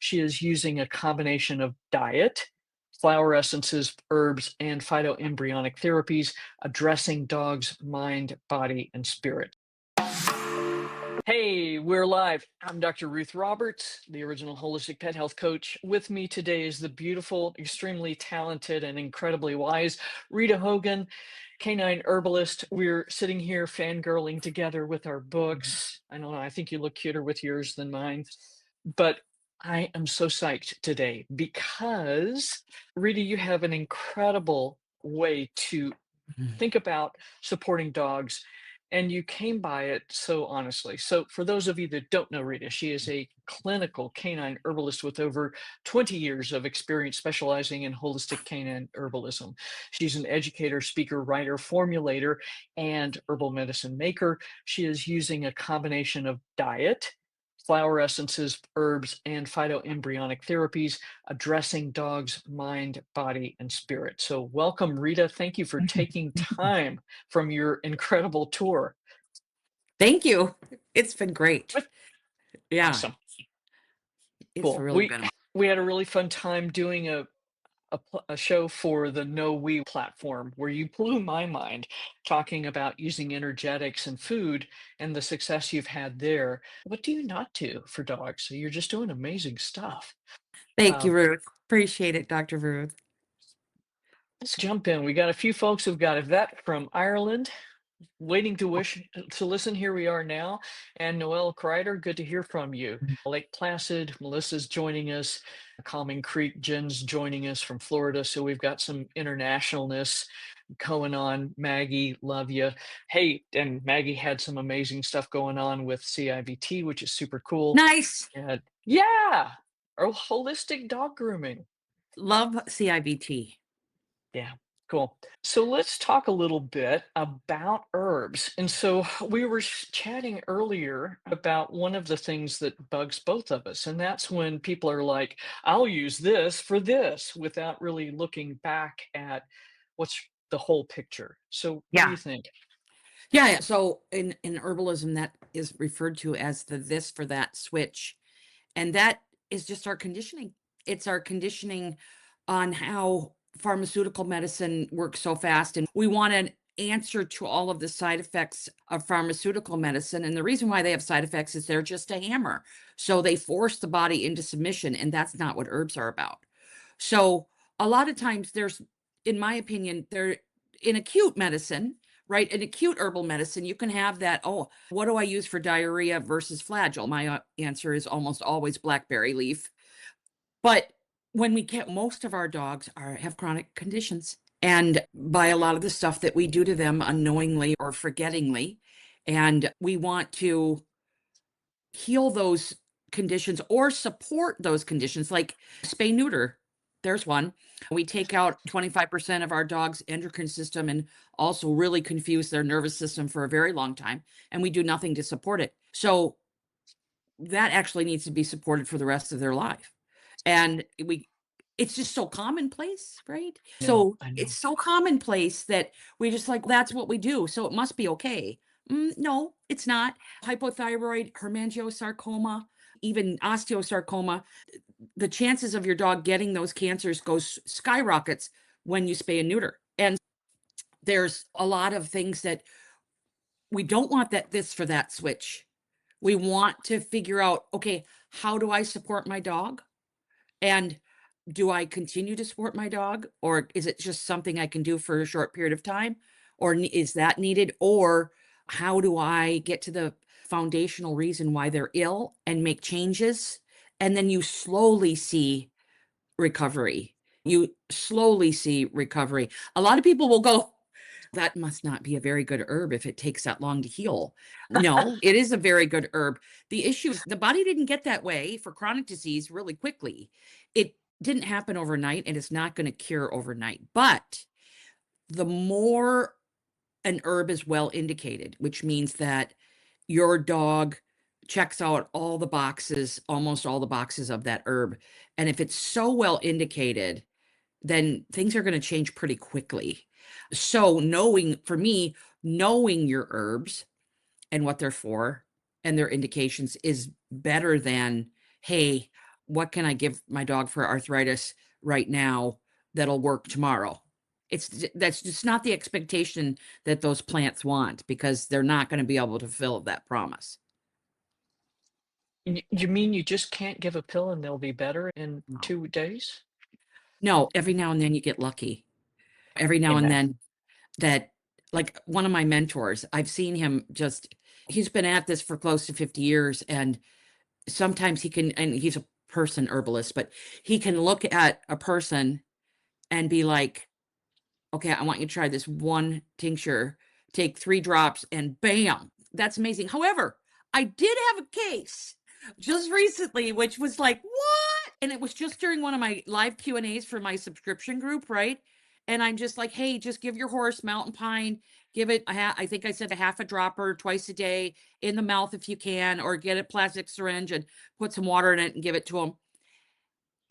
She is using a combination of diet, flower essences, herbs, and phytoembryonic therapies, addressing dogs' mind, body, and spirit. Hey, we're live. I'm Dr. Ruth Roberts, the original holistic pet health coach. With me today is the beautiful, extremely talented, and incredibly wise Rita Hogan, canine herbalist. We're sitting here fangirling together with our books. I don't know, I think you look cuter with yours than mine. But I am so psyched today because, Rita, you have an incredible way to think about supporting dogs, and you came by it so honestly. So for those of you that don't know Rita, she is a clinical canine herbalist with over 20 years of experience specializing in holistic canine herbalism. She's an educator, speaker, writer, formulator, and herbal medicine maker. She is using a combination of diet, flower essences, herbs, and phytoembryonic therapies, addressing dogs' mind, body, and spirit. So, welcome, Rita. Thank you for taking time from your incredible tour. Thank you. It's been great. What- Yeah, Awesome. it's Cool. really We been. we had a really fun time doing a show for the No We platform where you blew my mind talking about using energetics and food and the success you've had there. What do you not do for dogs? So you're just doing amazing stuff. Thank you, Um, Ruth. Appreciate it, Dr. Ruth. let's jump in. We got a few folks who've got a vet from Ireland waiting to wish to listen. Here we are now. And Noelle Kreider, good to hear from you. Lake Placid, Melissa's joining us. Calming Creek, Jen's joining us from Florida. So we've got some internationalness going on. Maggie, love you. Hey, and Maggie had some amazing stuff going on with CIVT, which is super cool. Nice. And yeah, or holistic dog grooming. Love CIVT. Yeah, cool. So let's talk a little bit about herbs. And so we were chatting earlier about one of the things that bugs both of us, and that's when people are like, I'll use this for this without really looking back at what's the whole picture. So what do Yeah. you think? Yeah. So in herbalism, that is referred to as the this for that switch. And that is just our conditioning. It's our conditioning on how pharmaceutical medicine works so fast. And we want an answer to all of the side effects of pharmaceutical medicine. And the reason why they have side effects is they're just a hammer. So they force the body into submission. And that's not what herbs are about. So a lot of times there's, in my opinion, there in acute medicine, right? In acute herbal medicine, you can have that. Oh, what do I use for diarrhea versus flagell? My answer is almost always blackberry leaf. But when we get most of our dogs have chronic conditions, and by a lot of the stuff that we do to them unknowingly or forgettingly, and we want to heal those conditions or support those conditions, like spay neuter. There's one. We take out 25% of our dog's endocrine system and also really confuse their nervous system for a very long time, and we do nothing to support it. So that actually needs to be supported for the rest of their life. And it's just so commonplace, right? No, So I it's know. so commonplace that we just like, that's what we do. So it must be okay. No, it's not. Hypothyroid, hemangiosarcoma, even osteosarcoma, the chances of your dog getting those cancers goes skyrockets when you spay and neuter. And there's a lot of things that we don't want that this for that switch. We want to figure out, okay, how do I support my dog? And do I continue to support my dog? Or is it just something I can do for a short period of time? Or is that needed? Or how do I get to the foundational reason why they're ill and make changes? And then you slowly see recovery. You slowly see recovery. A lot of people will go, that must not be a very good herb if it takes that long to heal. No, it is a very good herb. The issue is the body didn't get that way for chronic disease really quickly. It didn't happen overnight and it's not going to cure overnight. But the more an herb is well indicated, which means that your dog checks out all the boxes, almost all the boxes of that herb. And if it's so well indicated, then things are going to change pretty quickly. So for me, knowing your herbs and what they're for and their indications is better than, hey, what can I give my dog for arthritis right now that'll work tomorrow? That's just not the expectation that those plants want, because they're not going to be able to fulfill that promise. You mean you just can't give a pill and they'll be better in No. 2 days? No, every now and then you get lucky. Every now and Amen. then that, like one of my mentors, I've seen him he's been at this for close to 50 years. And sometimes and he's a person herbalist, but he can look at a person and be like, okay, I want you to try this one tincture, take 3 drops, and bam, that's amazing. However, I did have a case just recently, which was like, what? And it was just during one of my live Q&As for my subscription group, right? And I'm just like, hey, just give your horse mountain pine, give it I think I said a half a dropper twice a day in the mouth if you can, or get a plastic syringe and put some water in it and give it to him.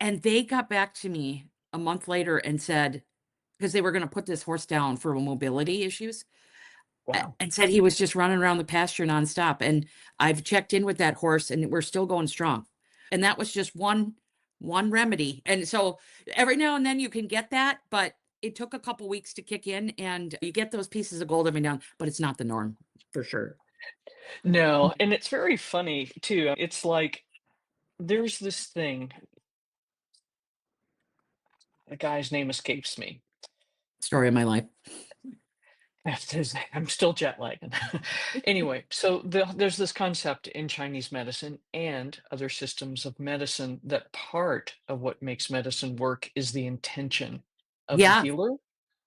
And they got back to me a month later and said, because they were going to put this horse down for mobility issues, Wow. and said he was just running around the pasture nonstop. And I've checked in with that horse and we're still going strong. And that was just one remedy. And so every now and then you can get that, but it took a couple weeks to kick in, and you get those pieces of gold every now, but it's not the norm for sure. No, and it's very funny too. It's like there's this thing, the guy's name escapes me. Story of my life. I'm still jet lagging. Anyway, so there's this concept in Chinese medicine and other systems of medicine that part of what makes medicine work is the intention of the Yeah. healer.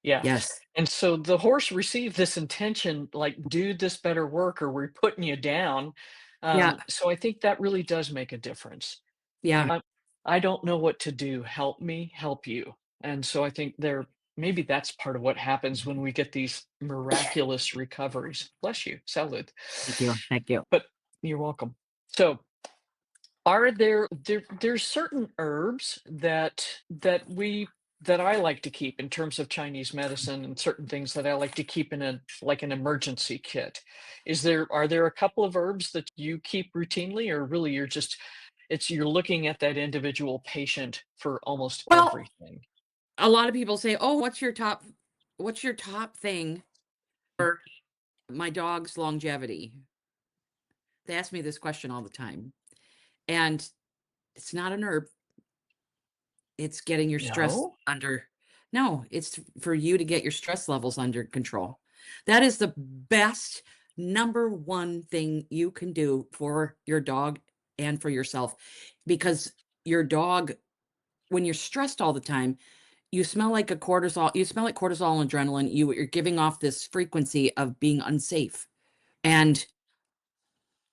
Yeah. Yes. And so the horse received this intention, like, do this better work or we're putting you down. Yeah. So I think that really does make a difference. Yeah. I don't know what to do. Help me, help you. And so I think maybe that's part of what happens when we get these miraculous recoveries. Bless you. Salud. Thank you. Thank you. But you're welcome. So there's certain herbs that I like to keep in terms of Chinese medicine, and certain things that I like to keep in an emergency kit. Are there a couple of herbs that you keep routinely, or really you're looking at that individual patient for almost Well, everything? a lot of people say, "Oh, what's your top thing for my dog's longevity?" They ask me this question all the time. And it's not an herb. It's getting your stress No? under. No, it's for you to get your stress levels under control. That is the best number one thing you can do for your dog and for yourself, because your dog, when you're stressed all the time, you smell like you smell like cortisol and adrenaline. You're giving off this frequency of being unsafe. And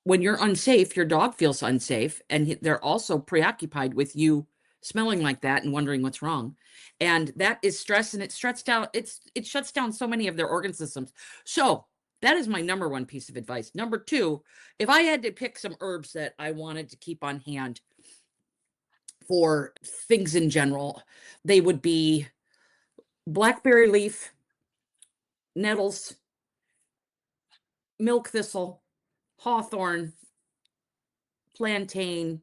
when you're unsafe, your dog feels unsafe, and they're also preoccupied with you smelling like that and wondering what's wrong. And that is stress, and it shuts down so many of their organ systems. So that is my number one piece of advice. Number two, if I had to pick some herbs that I wanted to keep on hand for things in general, they would be blackberry leaf, nettles, milk thistle, hawthorn, plantain,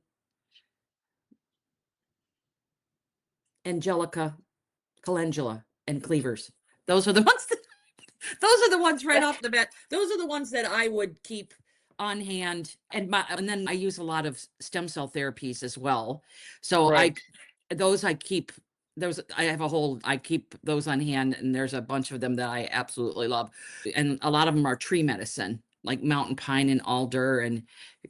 angelica, calendula, and cleavers. Those are the ones those are the ones right off the bat. Those are the ones that I would keep on hand. And then I use a lot of stem cell therapies as well. So Right. I keep those. I keep those on hand, and there's a bunch of them that I absolutely love. And a lot of them are tree medicine, like mountain pine and alder and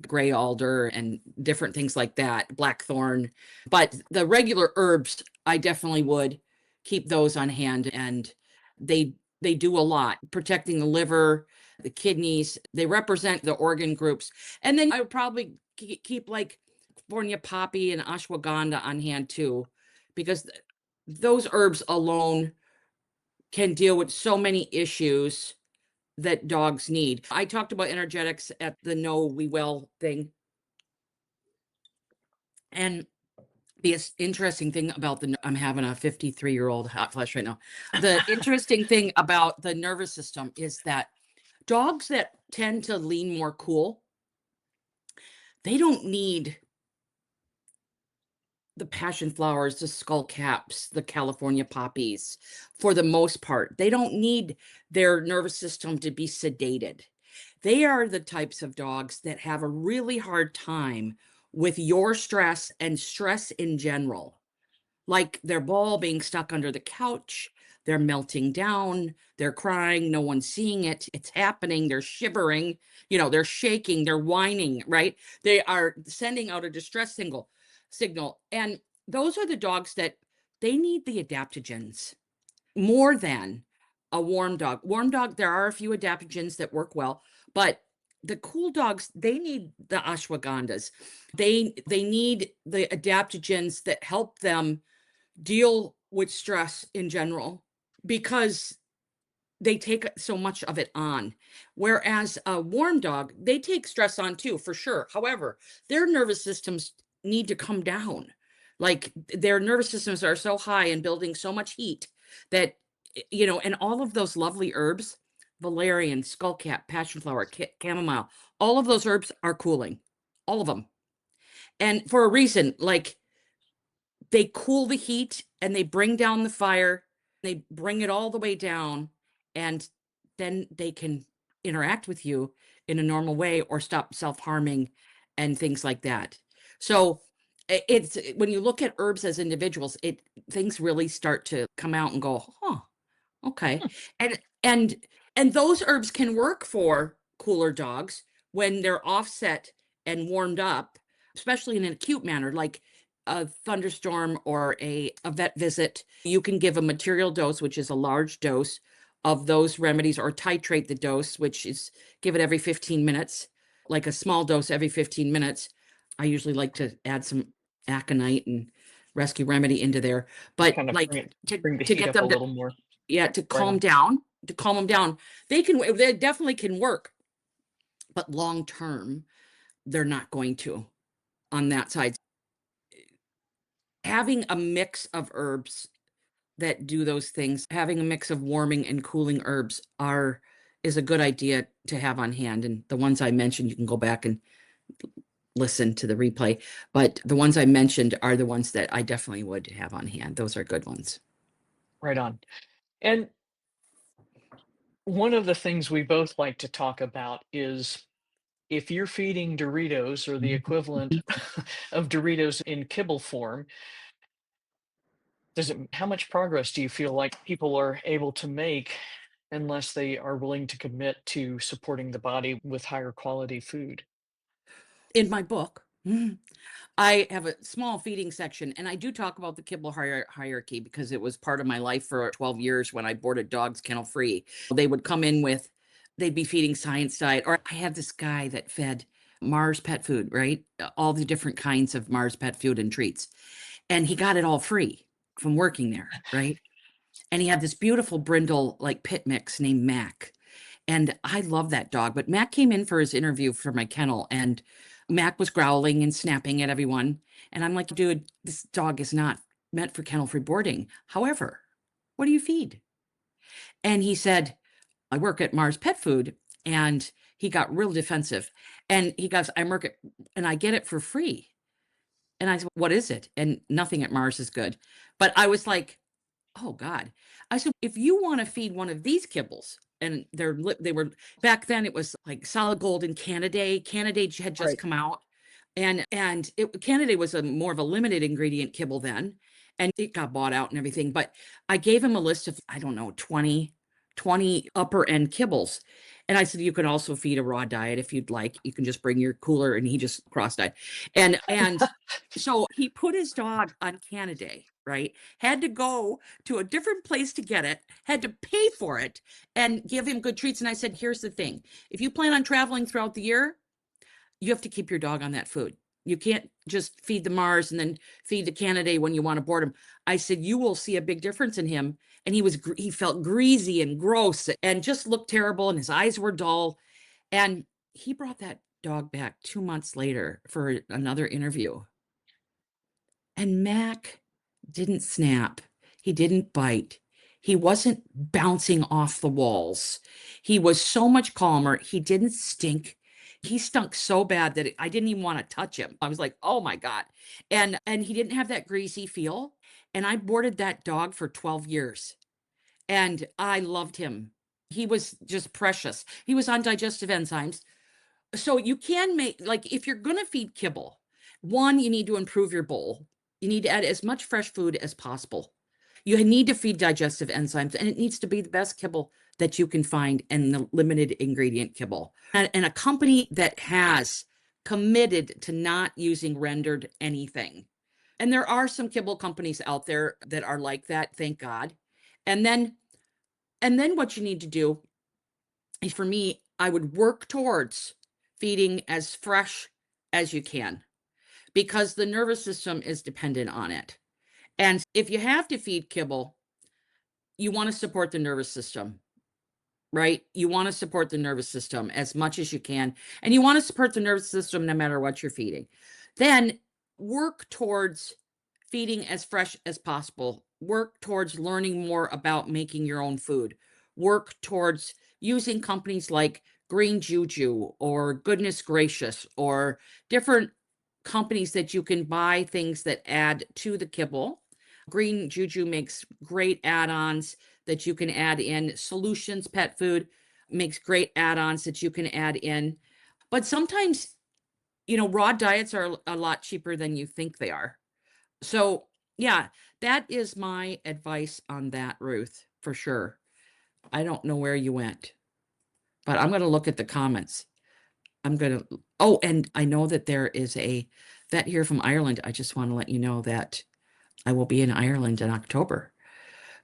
gray alder and different things like that, blackthorn. But the regular herbs, I definitely would keep those on hand, and they do a lot, protecting the liver, the kidneys. They represent the organ groups. And then I would probably keep like California poppy and ashwagandha on hand too, because those herbs alone can deal with so many issues that dogs need. I talked about energetics at the Know We Well thing. And the interesting thing about I'm having a 53-year-old hot flash right now. The interesting thing about the nervous system is that dogs that tend to lean more cool, they don't need the passion flowers, the skull caps, the California poppies, for the most part. They don't need their nervous system to be sedated. They are the types of dogs that have a really hard time with your stress and stress in general, like their ball being stuck under the couch, they're melting down, they're crying, no one's seeing it, it's happening, they're shivering, they're shaking, they're whining, right? They are sending out a distress signal. And those are the dogs that they need the adaptogens more than a warm dog. Warm dog, there are a few adaptogens that work well, but the cool dogs, they need the ashwagandhas. They need the adaptogens that help them deal with stress in general, because they take so much of it on. Whereas a warm dog, they take stress on too, for sure. However, their nervous systems need to come down. Like their nervous systems are so high and building so much heat that, and all of those lovely herbs, valerian, skullcap, passionflower, chamomile, all of those herbs are cooling, all of them. And for a reason, like they cool the heat and they bring down the fire, they bring it all the way down, and then they can interact with you in a normal way or stop self-harming and things like that. So it's when you look at herbs as individuals, things really start to come out and go, huh, okay. And and and those herbs can work for cooler dogs when they're offset and warmed up, especially in an acute manner, like a thunderstorm or a vet visit. You can give a material dose, which is a large dose of those remedies, or titrate the dose, which is give it every 15 minutes, like a small dose every 15 minutes. I usually like to add some aconite and rescue remedy into there, but Kind of like bring the to heat get up a them to, little more. yeah, to Right calm on. down, they definitely can work, but long term they're not going to on that side. Having a mix of herbs that do those things, having a mix of warming and cooling herbs is a good idea to have on hand. And the ones I mentioned, you can go back and listen to the replay, but the ones I mentioned are the ones that I definitely would have on hand. Those are good ones. Right on. And one of the things we both like to talk about is if you're feeding Doritos or the equivalent of Doritos in kibble form, how much progress do you feel like people are able to make unless they are willing to commit to supporting the body with higher quality food? In my book, I have a small feeding section, and I do talk about the kibble hierarchy because it was part of my life for 12 years when I boarded dogs kennel free. They would come in they'd be feeding science diet, or I had this guy that fed Mars pet food, right? All the different kinds of Mars pet food and treats. And he got it all free from working there, right? And he had this beautiful brindle, like pit mix named Mac. And I love that dog. But Mac came in for his interview for my kennel, and Mac was growling and snapping at everyone. And I'm like, dude, this dog is not meant for kennel free boarding. However, what do you feed? And he said, I work at Mars Pet Food. And he got real defensive. And he goes, I work it and I get it for free. And I said, what is it? And nothing at Mars is good. But I was like, oh God. I said, if you want to feed one of these kibbles, and they were back then, it was like Solid Gold and Canaday. Canaday had just Right. come out. And Canaday was a more of a limited ingredient kibble then, and it got bought out and everything. But I gave him a list of, I don't know, 20 upper end kibbles. And I said, you can also feed a raw diet if you'd like. You can just bring your cooler, and he just cross diet. And so he put his dog on Canaday, right? Had to go to a different place to get it, had to pay for it and give him good treats. And I said, here's the thing. If you plan on traveling throughout the year, you have to keep your dog on that food. You can't just feed the Mars and then feed the Canaday when you want to board him. I said, you will see a big difference in him. And he felt greasy and gross and just looked terrible. And his eyes were dull. And he brought that dog back 2 months later for another interview. And Mac didn't snap. He didn't bite. He wasn't bouncing off the walls. He was so much calmer. He didn't stink. He stunk so bad that I didn't even wanna touch him. I was like, "Oh my god." And he didn't have that greasy feel, and I boarded that dog for 12 years, and I loved him. He was just precious. He was on digestive enzymes. So you can make like, if you're gonna feed kibble, 1, you need to improve your bowl. You need to add as much fresh food as possible. You need to feed digestive enzymes, and it needs to be the best kibble that you can find and the limited ingredient kibble. And a company that has committed to not using rendered anything. And there are some kibble companies out there that are like that, thank God. And then what you need to do is, for me, I would work towards feeding as fresh as you can because the nervous system is dependent on it. And if you have to feed kibble, you want to support the nervous system, right? You want to support the nervous system as much as you can. And you want to support the nervous system no matter what you're feeding. Then work towards feeding as fresh as possible. Work towards learning more about making your own food. Work towards using companies like Green Juju or Goodness Gracious or different companies that you can buy things that add to the kibble. Green Juju makes great add-ons that you can add in. Solutions Pet Food makes great add-ons that you can add in. But sometimes, raw diets are a lot cheaper than you think they are. So, yeah, that is my advice on that, Ruth, for sure. I don't know where you went, but I'm going to look at the comments. Oh, and I know that there is a vet here from Ireland. I just want to let you know that I will be in Ireland in October.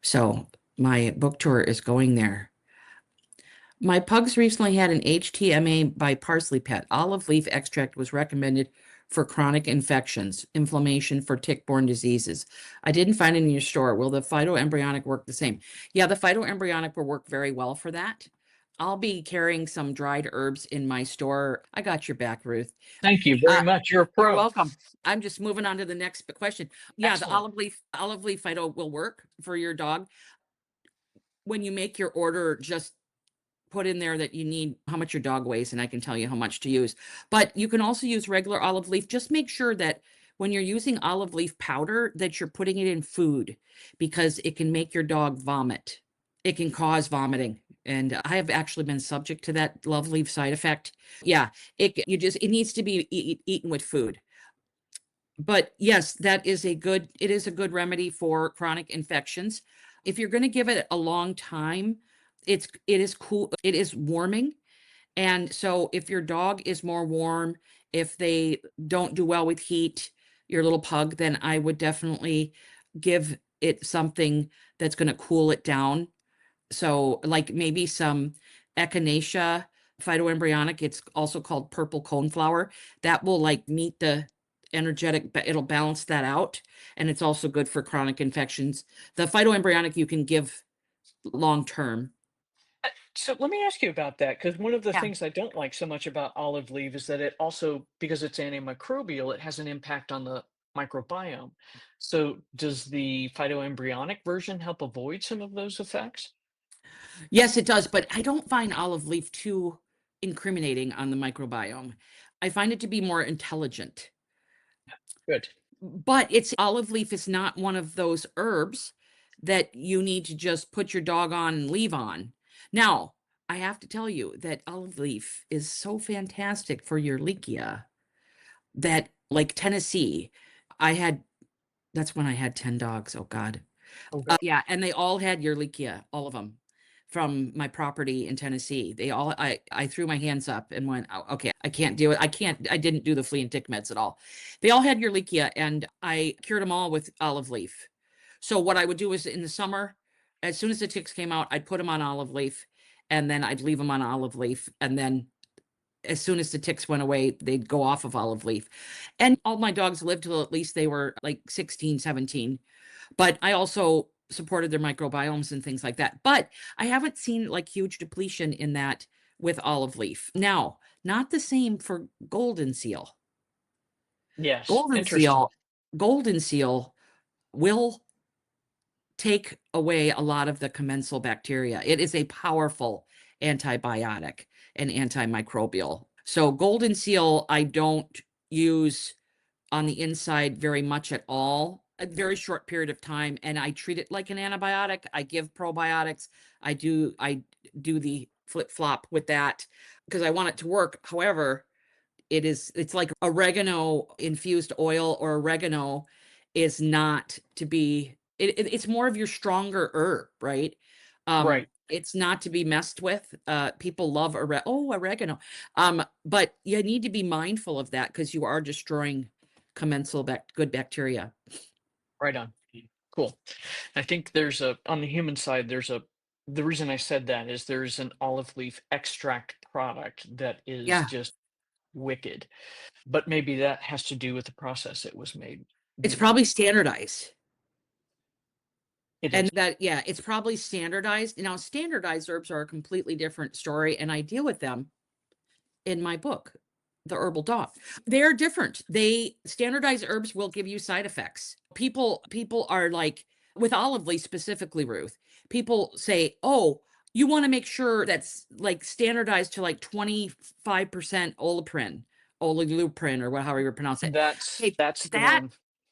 So my book tour is going there. My pugs recently had an HTMA by Parsley Pet. Olive leaf extract was recommended for chronic infections, inflammation for tick-borne diseases. I didn't find it in your store. Will the phytoembryonic work the same? Yeah, the phytoembryonic will work very well for that. I'll be carrying some dried herbs in my store. I got your back, Ruth. Thank you very much. You're a You're pro. welcome. I'm just moving on to the next question. Yeah, the Excellent. olive leaf phyto will work for your dog. When you make your order, just put in there that you need how much your dog weighs, and I can tell you how much to use. But you can also use regular olive leaf. Just make sure that when you're using olive leaf powder, that you're putting it in food because it can make your dog vomit. It can cause vomiting. And I have actually been subject to that love leaf side effect. Yeah, it needs to be eaten with food. But yes, it is a good remedy for chronic infections. If you're going to give it a long time, it is cool. It is warming. And so if your dog is more warm, if they don't do well with heat, your little pug, then I would definitely give it something that's going to cool it down. So like maybe some echinacea phytoembryonic, it's also called purple coneflower. That will like meet the energetic, it'll balance that out. And it's also good for chronic infections. The phytoembryonic you can give long term. So let me ask you about that, because one of the Yeah. things I don't like so much about olive leaf is that it also, because it's antimicrobial, it has an impact on the microbiome. So does the phytoembryonic version help avoid some of those effects? Yes, it does, but I don't find olive leaf too incriminating on the microbiome. I find it to be more intelligent. Good. But it's olive leaf is not one of those herbs that you need to just put your dog on and leave on. Now, I have to tell you that olive leaf is so fantastic for your leakia that, like Tennessee, I had that's when I had 10 dogs. Oh God. Okay. Yeah, and they all had Ehrlichia, all of them, from my property in Tennessee. I threw my hands up and went, "Oh, okay, I can't do it. I didn't do the flea and tick meds at all." They all had Ehrlichia, and I cured them all with olive leaf. So what I would do is in the summer, as soon as the ticks came out, I'd put them on olive leaf, and then I'd leave them on olive leaf, and then as soon as the ticks went away, they'd go off of olive leaf. And all my dogs lived till at least they were like 16, 17. But I also supported their microbiomes and things like that. But I haven't seen like huge depletion in that with olive leaf. Now, not the same for golden seal. Yes. Golden Interesting. seal, golden seal will take away a lot of the commensal bacteria. It is a powerful antibiotic and antimicrobial. So golden seal, I don't use on the inside very much at all. A very short period of time, and I treat it like an antibiotic. I give probiotics. I do the flip flop with that because I want it to work. However, it's like oregano infused oil, or oregano is not to be it's more of your stronger herb, right? Right, It's not to be messed with. People love oregano. But you need to be mindful of that because you are destroying good bacteria. right on. Cool. I think on the human side, the reason I said that is there's an olive leaf extract product that is Yeah, just wicked, but maybe that has to do with the process it was made. it's You know, probably standardized. it is. And that, yeah, it's probably standardized. Now, standardized herbs are a completely different story, and I deal with them in my book, The Herbal Dog. They're different. They standardized herbs will give you side effects. People are like, with olive leaf specifically, Ruth, people say, "Oh, you want to make sure that's like standardized to like 25% oliprin, or however you pronounce it." That's Okay, that's the that one.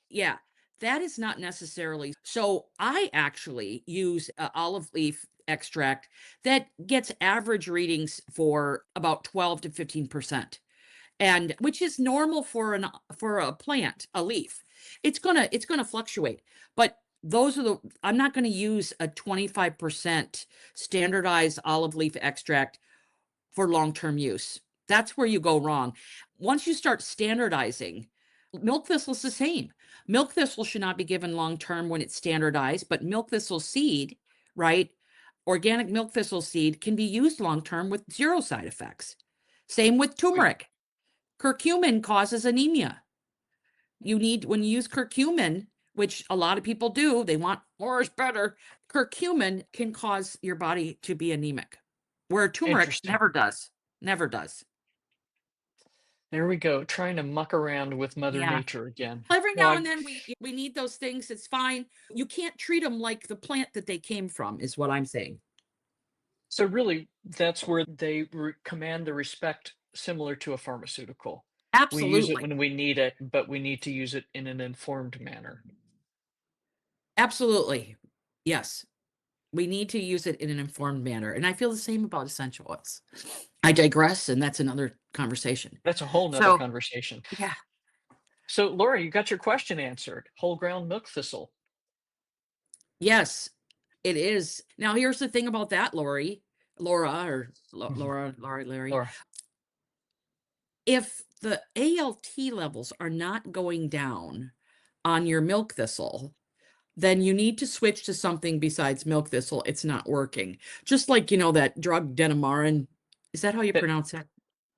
yeah, that is not necessarily. So I actually use olive leaf extract that gets average readings for about 12 to 15%. And which is normal for a plant, a leaf. It's gonna fluctuate. But I'm not gonna use a 25% standardized olive leaf extract for long-term use. That's where you go wrong. Once you start standardizing, milk thistle's the same. Milk thistle should not be given long-term when it's standardized, but milk thistle seed, right? Organic milk thistle seed can be used long-term with zero side effects. Same with Right. turmeric. Curcumin causes anemia. When you use curcumin, which a lot of people do, they want more is better. Curcumin can cause your body to be anemic, where turmeric Interesting. never does. Never does. There we go. Trying to muck around with Mother Yeah. Nature again. Every No, now and then we need those things. It's fine. You can't treat them like the plant that they came from, is what I'm saying. so really, that's where they command the respect similar to a pharmaceutical. We use it Absolutely. when we need it, but we need to use it in an informed manner. Absolutely. Yes. We need to use it in an informed manner. And I feel the same about essential oils. I digress, and that's another conversation. That's a whole nother So, conversation. yeah. So, Laura, you got your question answered. Whole ground milk thistle. Yes, it is. Now, here's the thing about that, Laura, or Mhm. Laura, Laurie, Larry. Laura. If the ALT levels are not going down on your milk thistle, then you need to switch to something besides milk thistle. It's not working. Just like, that drug Denamarin. Is that how you That pronounce it?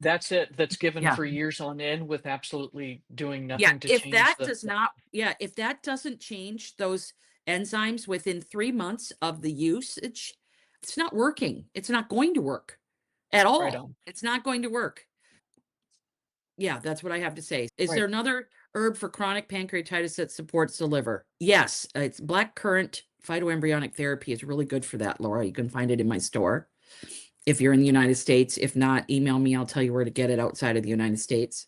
that's it. That's given Yeah. for years on end with absolutely doing Yeah. nothing to If change that the does not, yeah, if that doesn't change those enzymes within 3 months of the usage, it's not working. It's not going to work at right all. on. It's not going to work. Yeah, that's what I have to say. Is there Right. another herb for chronic pancreatitis that supports the liver? Yes, it's black currant phytoembryonic therapy is really good for that, Laura. You can find it in my store if you're in the United States. If not, email me. I'll tell you where to get it outside of the United States.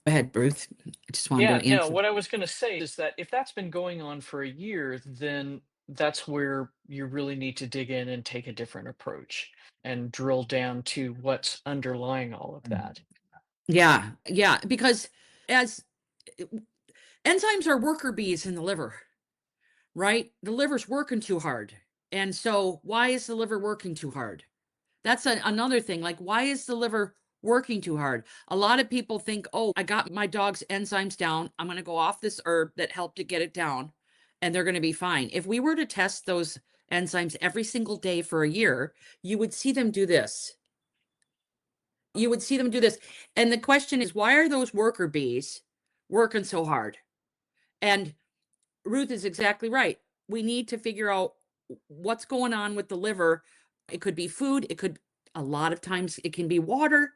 Go ahead, Bruce. I just wanted Yeah, to no, answer. what I was going to say is that if that's been going on for a year, then that's where you really need to dig in and take a different approach and drill down to what's underlying all of that. Yeah, yeah, because as uh, enzymes are worker bees in the liver, right? The liver's working too hard. And so why is the liver working too hard? That's another thing. Like, why is the liver working too hard? A lot of people think, oh, I got my dog's enzymes down. I'm going to go off this herb that helped to get it down, and they're going to be fine. If we were to test those enzymes every single day for a year, you would see them do this. You would see them do this. And the question is, why are those worker bees working so hard? And Ruth is exactly right. We need to figure out what's going on with the liver. It could be food. A lot of times it can be water.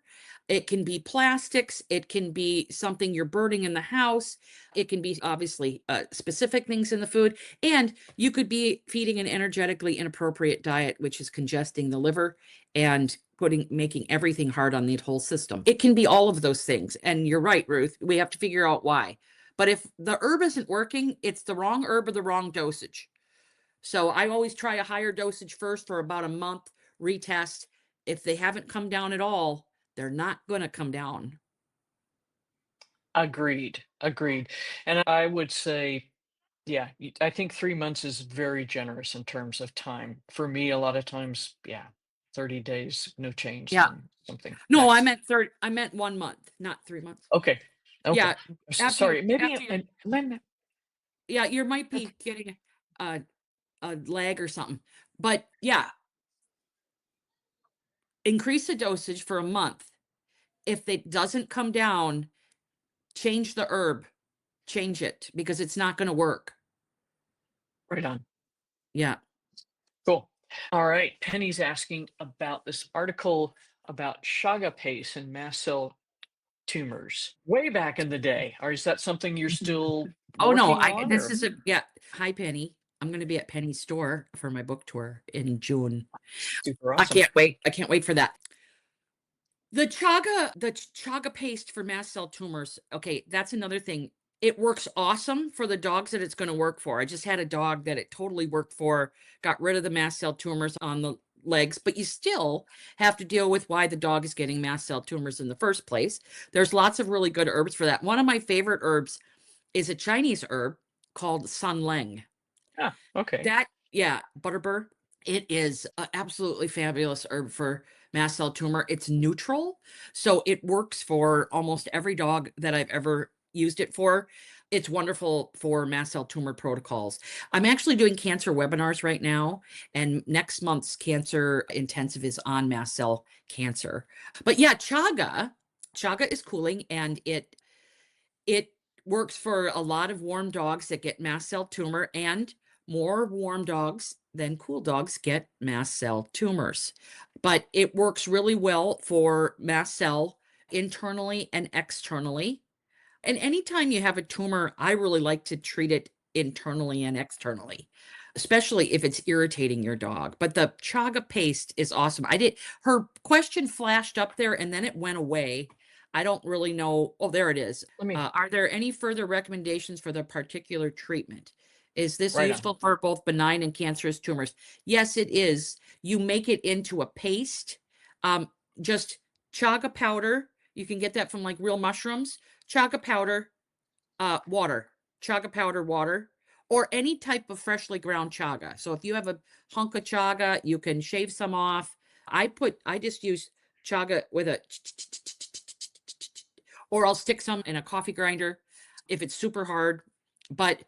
It can be plastics. It can be something you're burning in the house. It can be obviously specific things in the food. And you could be feeding an energetically inappropriate diet, which is congesting the liver and making everything hard on the whole system. It can be all of those things. And you're right, Ruth. We have to figure out why. But if the herb isn't working, it's the wrong herb or the wrong dosage. So I always try a higher dosage first for about a month, retest. If they haven't come down at all, they're not going to come down. Agreed. Agreed. And I would say, yeah, I think 3 months is very generous in terms of time. For me, a lot of times, yeah, 30 days, no change, Yeah. then something No, I next. meant third. I meant 1 month, not 3 months. Okay. Okay. Yeah. After you, Sorry. Maybe after you, am yeah, you might okay. be getting a, a lag or something. But yeah, increase the dosage for a month. If it doesn't come down, change the herb, change it because it's not going to work. Right on. Yeah. Cool. All right. Penny's asking about this article about chaga paste and mast cell tumors way back in the day. Or is that something you're still Oh no, working on this or is a yeah. Hi Penny. I'm going to be at Penny's store for my book tour in June. super I awesome? can't wait. I can't wait for that. The chaga paste for mast cell tumors. Okay, that's another thing. It works awesome for the dogs that it's going to work for. I just had a dog that it totally worked for, got rid of the mast cell tumors on the legs, but you still have to deal with why the dog is getting mast cell tumors in the first place. There's lots of really good herbs for that. One of my favorite herbs is a Chinese herb called sanleng. Ah, okay. That, yeah, butterbur. It is a absolutely fabulous herb for mast cell tumor. It's neutral, so it works for almost every dog that I've ever used it for. It's wonderful for mast cell tumor protocols. I'm actually doing cancer webinars right now, and next month's cancer intensive is on mast cell cancer. But yeah, chaga is cooling, and it works for a lot of warm dogs that get mast cell tumor, and more warm dogs than cool dogs get mast cell tumors. But it works really well for mast cell internally and externally. And anytime you have a tumor, I really like to treat it internally and externally, especially if it's irritating your dog. But the chaga paste is awesome. Her question flashed up there and then it went away. I don't really know. Oh, there it is. Let me Are there any further recommendations for the particular treatment? Is this right on. useful for both benign and cancerous tumors? Yes, it is. You make it into a paste. Um, just chaga powder. You can get that from like real mushrooms. Chaga powder, water, chaga powder, water, or any type of freshly ground chaga. So if you have a hunk of chaga, you can shave some off. I just use chaga with a, or I'll stick some in a coffee grinder if it's super hard. But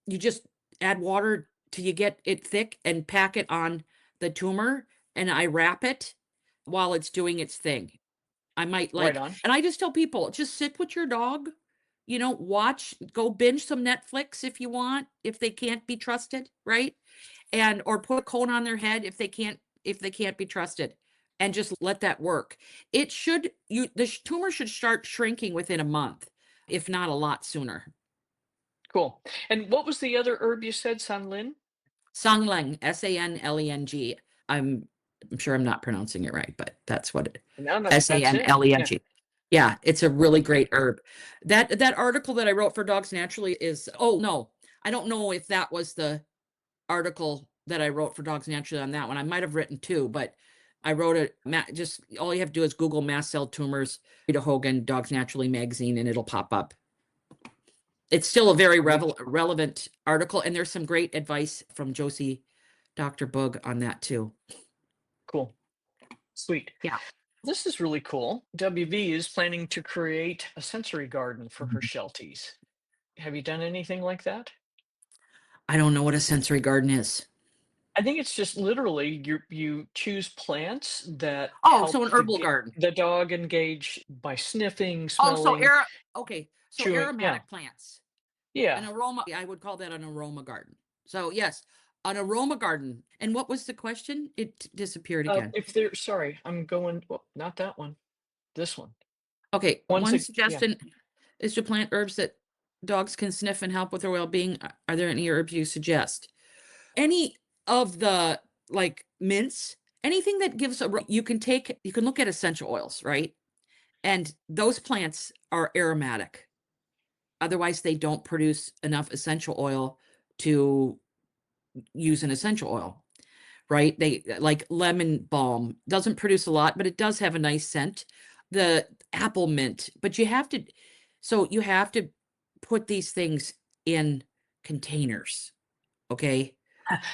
you just add water till you get it thick and pack it on the tumor. And I wrap it while it's doing its thing. I might Right like, on. and I just tell people, just sit with your dog, go binge some Netflix if you want, if they can't be trusted, right? And or put a cone on their head if they can't be trusted, and just let that work. It should you the tumor should start shrinking within a month, if not a lot sooner. Cool. And what was the other herb you said, Sanlin? Sanleng, Sanleng. I'm I'm sure I'm not pronouncing it right, but that's what it No, no, that's it. Yeah. Sanleng. Yeah, it's a really great herb. That article that I wrote for Dogs Naturally is oh no, I don't know if that was the article that I wrote for Dogs Naturally on that one. I might have written two, but I wrote it. Just all you have to do is Google mast cell tumors, Rita Hogan, Dogs Naturally magazine, and it'll pop up. It's still a very Sweet. relevant article, and there's some great advice from Josie, Dr. Boog on that too. Cool. Sweet. Yeah. This is really cool. WV is planning to create a sensory garden for her Shelties. Have you done anything like that? I don't know what a sensory garden is. I think it's just literally you choose plants that Oh, so help an to herbal get garden. the dog engaged by sniffing, Oh, so smelling, okay. So chewing. Yeah. aromatic plants. An Yeah. aroma, I would call that an aroma garden. So yes, An aroma garden. And what was the question? It disappeared again. If they're sorry, I'm going, well, not that one, this one. Okay, One's one a yeah. suggestion is to plant herbs that dogs can sniff and help with their well-being. Are there any herbs you suggest? Any of the like mints, anything that gives you can take, you can look at essential oils, right? And those plants are aromatic. Otherwise, they don't produce enough essential oil to use an essential oil, right? They like lemon balm doesn't produce a lot, but it does have a nice scent. The apple mint, but you have to put these things in containers, okay?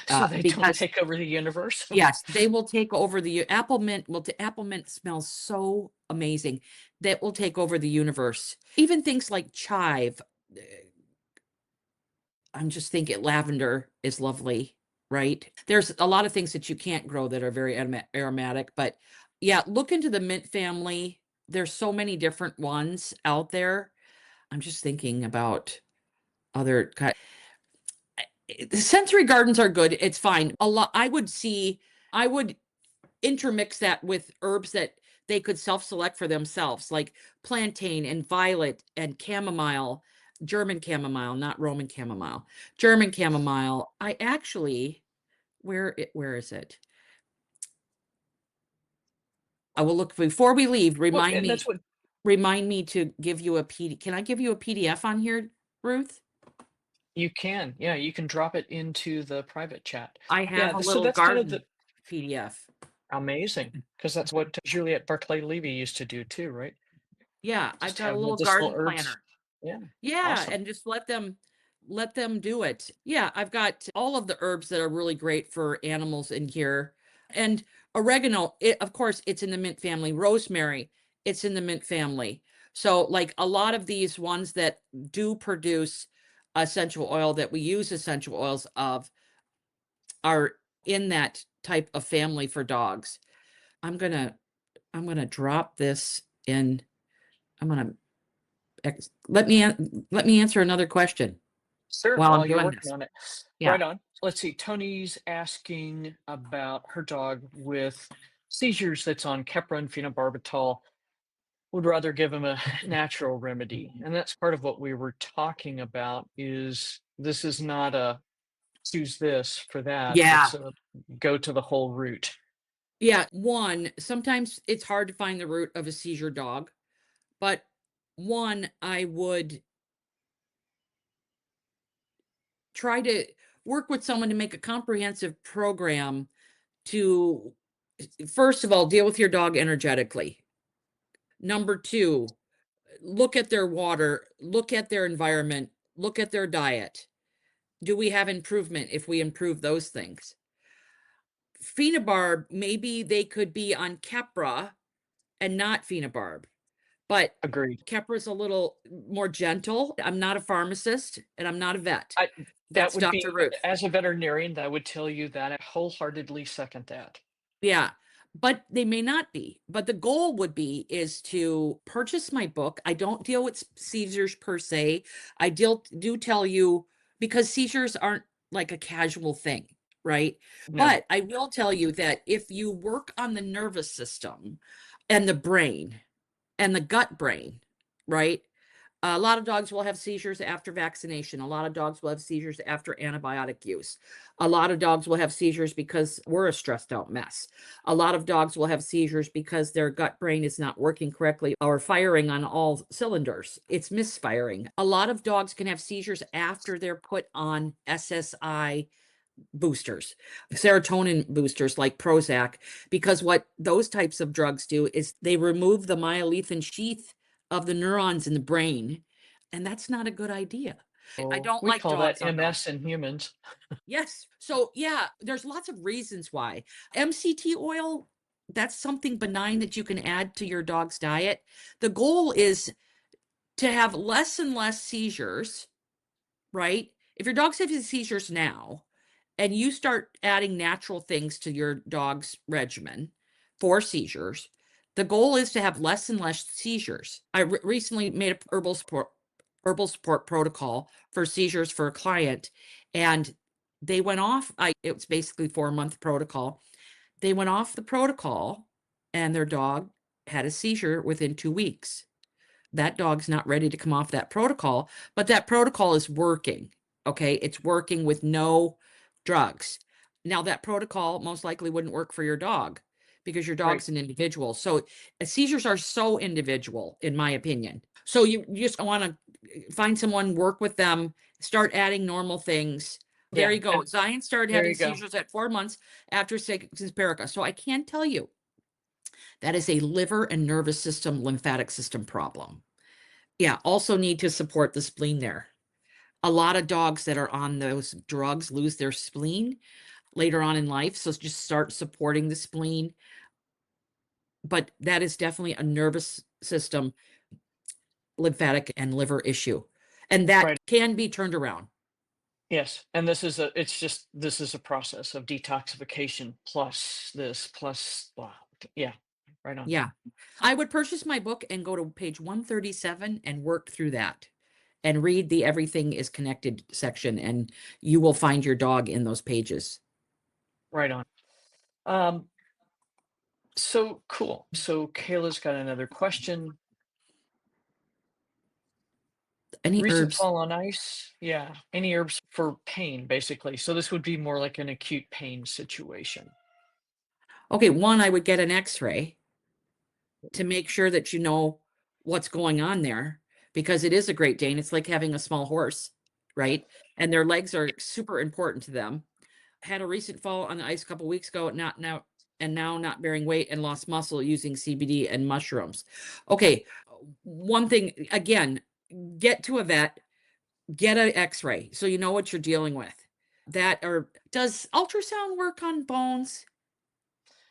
So they don't Because take over the universe. yes, they will take over the apple mint. Apple mint smells so amazing that will take over the universe. Even things like chive. I'm just thinking lavender is lovely, right? There's a lot of things that you can't grow that are very aromatic, but yeah, look into the mint family. There's so many different ones out there. I'm just thinking about other sensory gardens are good. It's fine. A lot I would intermix that with herbs that they could self-select for themselves, like plantain and violet and chamomile, German chamomile, not Roman chamomile, German chamomile. I actually, where is it? I will look before we leave. Well, and that's what Remind me to give you a PD. Can I give you a PDF on here, Ruth? you can. Yeah, you can drop it into the private chat. I have Yeah, a so little that's kind of the garden PDF. amazing because that's what Juliette Barclay Levy used to do too, right? Yeah, I've Just got a have little medicinal garden herbs. planner. Yeah, Yeah, awesome. and just let them do it. Yeah, I've got all of the herbs that are really great for animals in here. And oregano, of course, it's in the mint family. Rosemary, it's in the mint family. So like a lot of these ones that do produce essential oil that we use essential oils of are in that type of family for dogs. I'm going to drop this in. I'm going to let me answer another question Sure, while I'm while you're doing working this. on it. Yeah. Right on. Let's see. Tony's asking about her dog with seizures that's on Keppra phenobarbital. Would rather give him a natural remedy. And that's part of what we were talking about is this is not a choose this for that. Yeah. It's a go to the whole root. Yeah. One, sometimes it's hard to find the root of a seizure dog, but one, I would try to work with someone to make a comprehensive program to, first of all, deal with your dog energetically. Number two, look at their water, look at their environment, look at their diet. Do we have improvement if we improve those things? Phenobarb, maybe they could be on Keppra and not phenobarb. But Agreed. Kepra's a little more gentle. I'm not a pharmacist and I'm not a vet. I, that That's would Dr. be, Ruth. as a veterinarian, I would tell you that I wholeheartedly second that. Yeah. But they may not be. But the goal would be is to purchase my book. I don't deal with seizures per se. I do tell you because seizures aren't like a casual thing, right? No, But I will tell you that if you work on the nervous system and the brain and the gut brain, right? A lot of dogs will have seizures after vaccination. A lot of dogs will have seizures after antibiotic use. A lot of dogs will have seizures because we're a stressed out mess. A lot of dogs will have seizures because their gut brain is not working correctly or firing on all cylinders. It's misfiring. A lot of dogs can have seizures after they're put on SSI boosters, serotonin boosters like Prozac, because what those types of drugs do is they remove the myelin sheath of the neurons in the brain. And that's not a good idea. I don't we like call that dogs on MS dogs. in humans. Yes. So, yeah, there's lots of reasons why. MCT oil, that's something benign that you can add to your dog's diet. The goal is to have less and less seizures, right? If your dog's having seizures now, and you start adding natural things to your dog's regimen for seizures, the goal is to have less and less seizures. I recently made a herbal support protocol for seizures for a client, and They went off. It was basically 4-month protocol. They went off the protocol, and their dog had a seizure within 2 weeks. That dog's not ready to come off that protocol, but that protocol is working. Okay. It's working with no drugs. Now, that protocol most likely wouldn't work for your dog because your Right. dog's an individual. So seizures are so individual, in my opinion. So you just want to find someone, work with them, start adding normal things. There Yeah. you go. And Zion started there having you go. seizures at 4 months after Simparica. So I can tell you that is a liver and nervous system, lymphatic system problem. Yeah, also need to support the spleen there. A lot of dogs that are on those drugs lose their spleen later on in life, so just start supporting the spleen. But that is definitely a nervous system, lymphatic, and liver issue, and that Right. can be turned around. Yes. And this is a process of detoxification plus this plus blah. Yeah. Right on. Yeah. I would purchase my book and go to page 137 and work through that and read the everything is connected section, and you will find your dog in those pages. Right on. Um, so cool. So Kayla's got another question. Any Recent herbs? fall on ice. Yeah. Any herbs for pain, basically. So this would be more like an acute pain situation. Okay, one, I would get an x-ray to make sure that you know what's going on there, because it is a Great Dane. It's like having a small horse, right? And their legs are super important to them. Had a recent fall on the ice a couple weeks ago, not now, and now not bearing weight and lost muscle using CBD and mushrooms. Okay, one thing again, get to a vet, get an x-ray so you know what you're dealing with. That, or does ultrasound work on bones?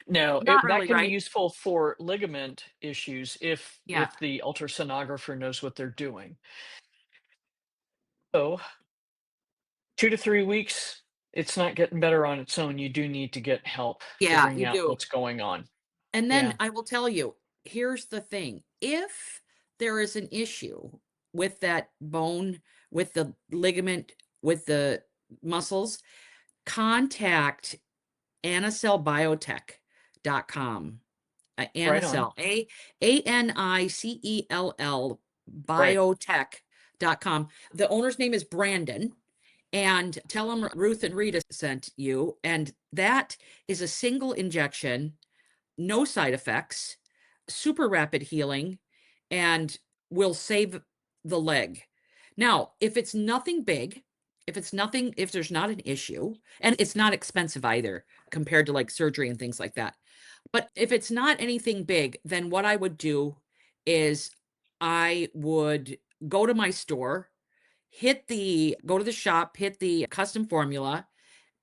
No, Not that really, can be right? useful for ligament issues Yeah. if the ultrasonographer knows what they're doing. So 2 to 3 weeks, it's not getting better on its own. You do need to get help Yeah, figuring you out do. what's going on. And then Yeah. I will tell you, here's the thing. If there is an issue with that bone, with the ligament, with the muscles, contact anicellbiotech.com. Right on. Anicell, Anicell Right. biotech.com. The owner's name is Brandon. And tell him Ruth and Rita sent you. And that is a single injection, no side effects, super rapid healing, and will save the leg. Now, if it's nothing big, if there's not an issue, and it's not expensive either compared to like surgery and things like that. But if it's not anything big, then what I would do is I would go to my store, go to the shop, hit the custom formula,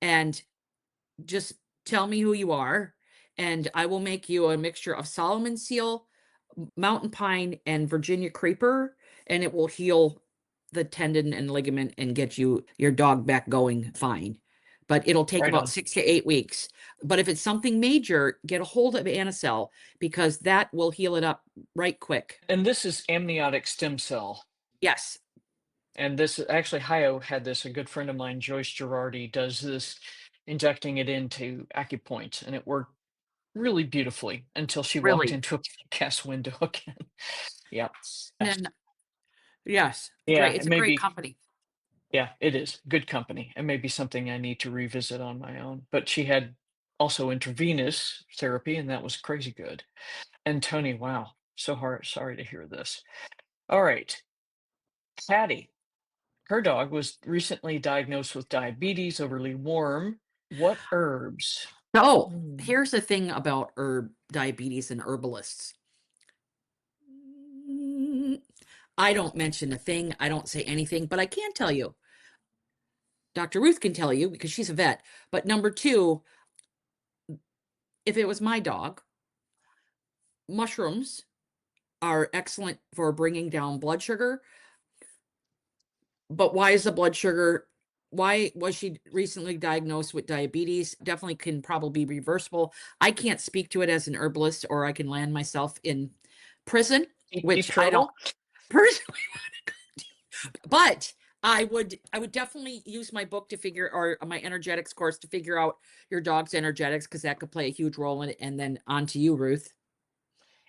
and just tell me who you are, and I will make you a mixture of Solomon seal, mountain pine, and Virginia creeper, and it will heal the tendon and ligament and get your dog back going fine. But it'll take Right about on. 6 to 8 weeks. But if it's something major, get a hold of Anicell because that will heal it up right quick. And this is amniotic stem cell. Yes, And this actually, Hio had this. A good friend of mine, Joyce Girardi, does this, injecting it into acupoints, and it worked really beautifully until she walked really. into a gas window again. Yeah. And Yes. then, yes, Yeah. great. It It's a may great be. company. Yeah, it is good company. It may be something I need to revisit on my own. But she had also intravenous therapy, and that was crazy good. And Tony, wow, so hard. Sorry to hear this. All right, Patty. Her dog was recently diagnosed with diabetes, overly warm. What herbs? So Mm, here's the thing about diabetes and herbalists. Mm, I don't mention a thing. I don't say anything, but I can tell you. Dr. Ruth can tell you because she's a vet. But number two, if it was my dog, mushrooms are excellent for bringing down blood sugar. But why is the blood sugar? Why was she recently diagnosed with diabetes? Definitely can probably be reversible. I can't speak to it as an herbalist, or I can land myself in prison, deep which I don't trouble? personally. But I would definitely use my book to figure or my energetics course to figure out your dog's energetics because that could play a huge role in it. And then on to you, Ruth.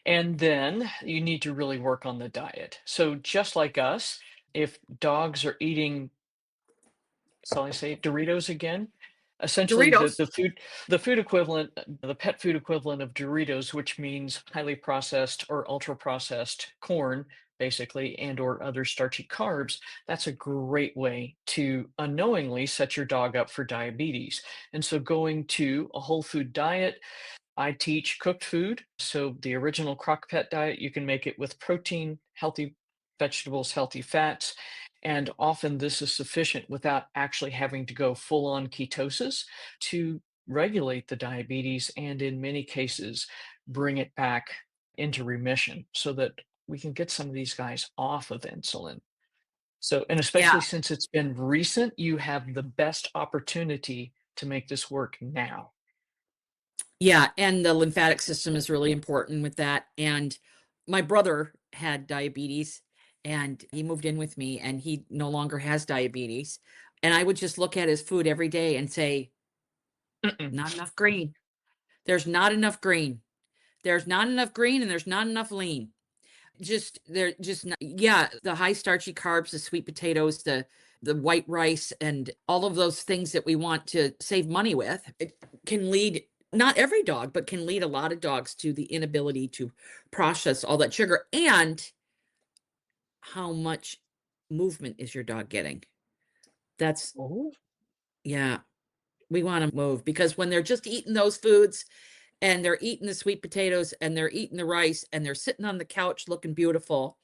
And then you need to really work on the diet. So just like us, if dogs are eating, shall I say Doritos again? Essentially, Doritos. the food equivalent, the pet food equivalent of Doritos, which means highly processed or ultra processed corn, basically, and or other starchy carbs. That's a great way to unknowingly set your dog up for diabetes. And so, going to a whole food diet, I teach cooked food. So the original crock pot diet, you can make it with protein, healthy vegetables, healthy fats. And often this is sufficient without actually having to go full on ketosis to regulate the diabetes and in many cases bring it back into remission so that we can get some of these guys off of insulin. So, and Yeah. especially since it's been recent, you have the best opportunity to make this work now. Yeah, and the lymphatic system is really important with that, and my brother had diabetes, and he moved in with me, and he no longer has diabetes, and I would just look at his food every day and say, Mm-mm. "Not enough green. There's not enough green. There's not enough green, and there's not enough lean." Just they're just not yeah, the high starchy carbs, the sweet potatoes, the white rice, and all of those things that we want to save money with, it can lead not every dog, but can lead a lot of dogs to the inability to process all that sugar. And how much movement is your dog getting? That's Oh, yeah, we want to move because when they're just eating those foods and they're eating the sweet potatoes and they're eating the rice and they're sitting on the couch looking beautiful,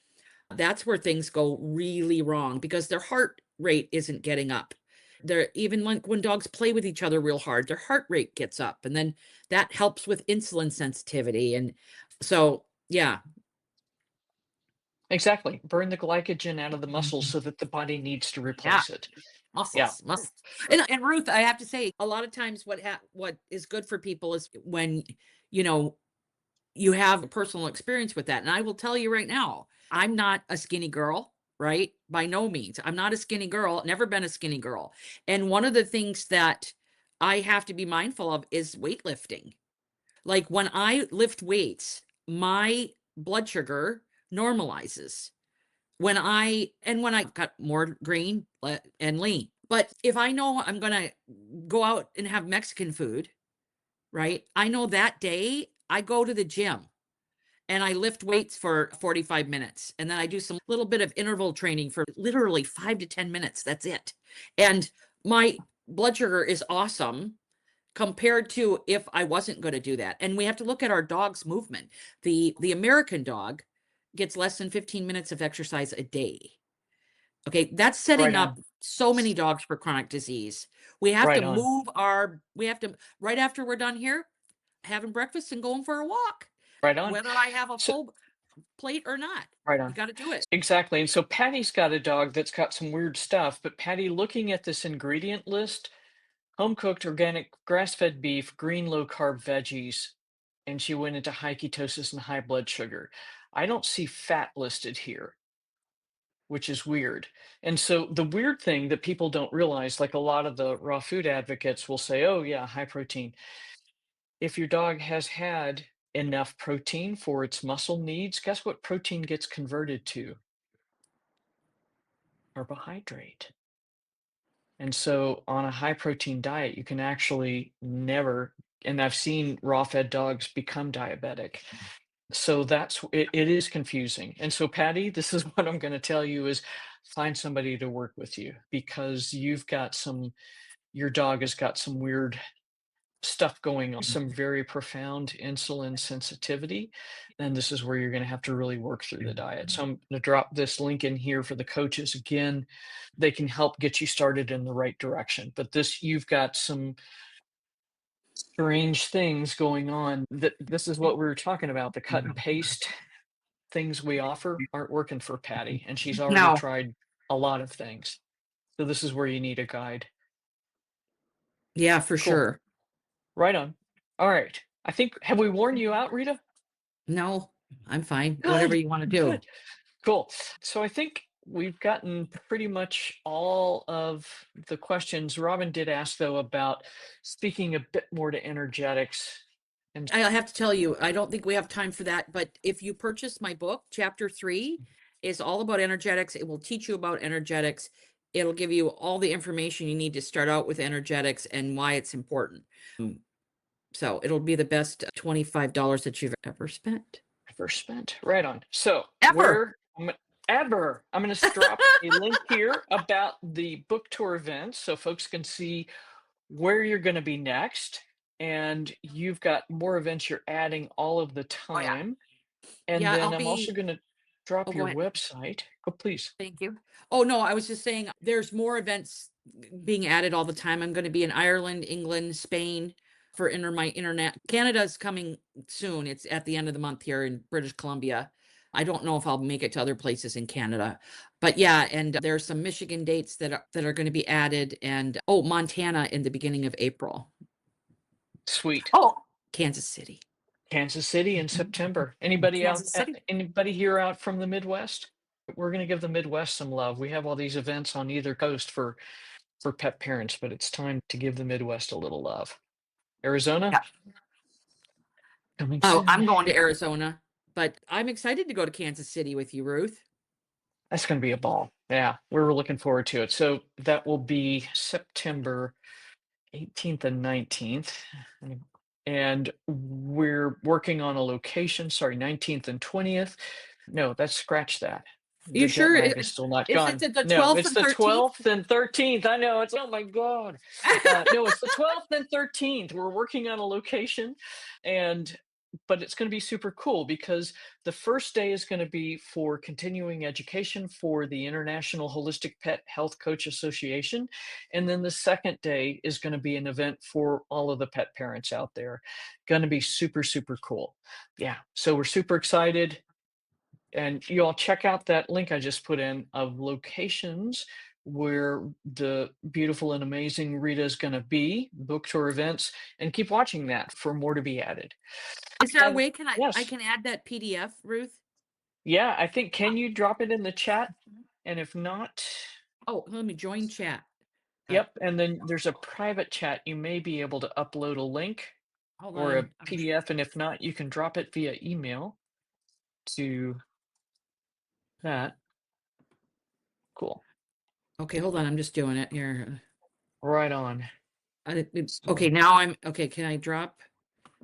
that's where things go really wrong because their heart rate isn't getting up. They're even when dogs play with each other real hard, their heart rate gets up, and then that helps with insulin sensitivity. And so, yeah, exactly. Burn the glycogen out of the muscles Mhm. so that the body needs to Yeah, replace it. Yeah. muscles. And Ruth, I have to say, a lot of times, what is good for people is when you know you have personal experience with that. And I will tell you right now, I'm not a skinny girl, right? By no means. I'm not a skinny girl, never been a skinny girl. And one of the things that I have to be mindful of is weightlifting. Like when I lift weights, my blood sugar normalizes. When I got more green and lean. But if I know I'm going to go out and have Mexican food, right? I know that day I go to the gym and I lift weights for 45 minutes. And then I do some little bit of interval training for literally 5 to 10 minutes. That's it. And my blood sugar is awesome compared to if I wasn't going to do that. And we have to look at our dog's movement. The American dog gets less than 15 minutes of exercise a day. Okay, that's Right setting up on. so many dogs for chronic disease. Right on. We have to, right after we're done here, having breakfast and going for a walk, Right on. whether I have a So, full plate or not. right You on. got to do it. Exactly. And so Patty's got a dog that's got some weird stuff, but Patty, looking at this ingredient list, home cooked, organic, grass fed beef, green, low carb veggies, and she went into high ketosis and high blood sugar. I don't see fat listed here, which is weird. And so the weird thing that people don't realize, like a lot of the raw food advocates will say, oh, yeah, high protein. If your dog has had enough protein for its muscle needs, guess what protein gets converted to? Carbohydrate. And so on a high protein diet, you can actually never, and I've seen raw fed dogs become diabetic. So it is confusing. And so Patty, this is what I'm going to tell you is find somebody to work with you because your dog has got some weird stuff going on, some very profound insulin sensitivity, and this is where you're going to have to really work through the diet. So I'm going to drop this link in here for the coaches. Again, they can help get you started in the right direction. But this, you've got some strange things going on. That this is what we were talking about. The cut and paste things we offer aren't working for Patty, and she's already No. tried a lot of things. So this is where you need a guide. Yeah, for Cool. sure. Right on. All right. I think have we worn you out, Rita? No, I'm fine. Whatever Good. you want to do. Good. Cool. So I think we've gotten pretty much all of the questions. Robin did ask, though, about speaking a bit more to energetics. And I have to tell you, I don't think we have time for that, but if you purchase my book, chapter 3 is all about energetics. It will teach you about energetics. It'll give you all the information you need to start out with energetics and why it's important. So it'll be the best $25 that you've ever spent. ever spent. Right on. So Ever. I'm going to drop a link here about the book tour events so folks can see where you're going to be next. And you've got more events you're adding all of the Oh yeah. time. And Yeah, then I'll I'm also be going to oh, drop go your ahead. website. Oh, please. Thank you. Oh, no, I was just saying there's more events being added all the time. I'm going to be in Ireland, England, Spain for my internet. Canada's coming soon. It's at the end of the month here in British Columbia. I don't know if I'll make it to other places in Canada, but yeah, and there's some Michigan dates that are going to be added, and oh, Montana in the beginning of April. Sweet. Oh, Kansas City. Kansas City in September. Anybody Kansas City. anybody here out from the Midwest? We're going to give the Midwest some love. We have all these events on either coast for pet parents, but it's time to give the Midwest a little love. Arizona Yeah. coming Oh, soon. I'm going to Arizona, but I'm excited to go to Kansas City with you, Ruth. That's going to be a ball. Yeah, we're looking forward to it. So that will be September 18th and 19th. And we're working on a location, sorry, 19th and 20th. No, that's scratch that. You The jet sure? lag is still not Is gone. it the No, 12th it's and the 13th? 12th and 13th. I know it's, oh my God. No, it's the 12th and 13th. We're working on a location, but it's going to be super cool because the first day is going to be for continuing education for the International Holistic Pet Health Coach Association. And then the second day is going to be an event for all of the pet parents out there. Going to be super, super cool. Yeah. So we're super excited. And you all check out that link I just put in of locations where the beautiful and amazing Rita is going to be, book tour events, and keep watching that for more to be added. Is there a And way I yes, can add that PDF, Ruth? yeah, I think, can you drop it in the chat? And if not, Oh, let me join chat. yep. And then there's a private chat. You may be able to upload a link Hold or a on. PDF. And if not, you can drop it via email to that. Cool. Okay, hold on. I'm just doing it here. Right on. Okay, now okay. Can I drop?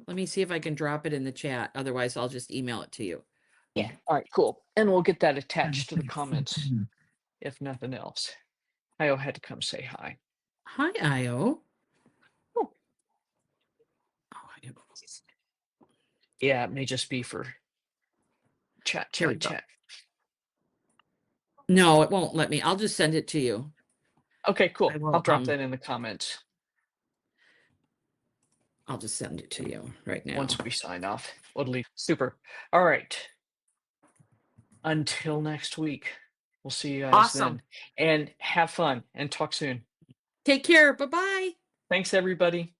Let me see if I can drop it in the chat. Otherwise, I'll just email it to you. Yeah. All right, cool. And we'll get that attached to the comments, if nothing else. Io had to come say hi. Hi, Io. Oh. Oh, Yeah, it may just be for chat. no, it won't let me. I'll just send it to you. Okay, cool. I will, I'll drop that in the comments I'll just send it to you right now. once we sign off. We'll leave. Super. All right. Until next week. We'll see you guys Awesome. then. And have fun and talk soon. Take care. Bye-bye. Thanks, everybody.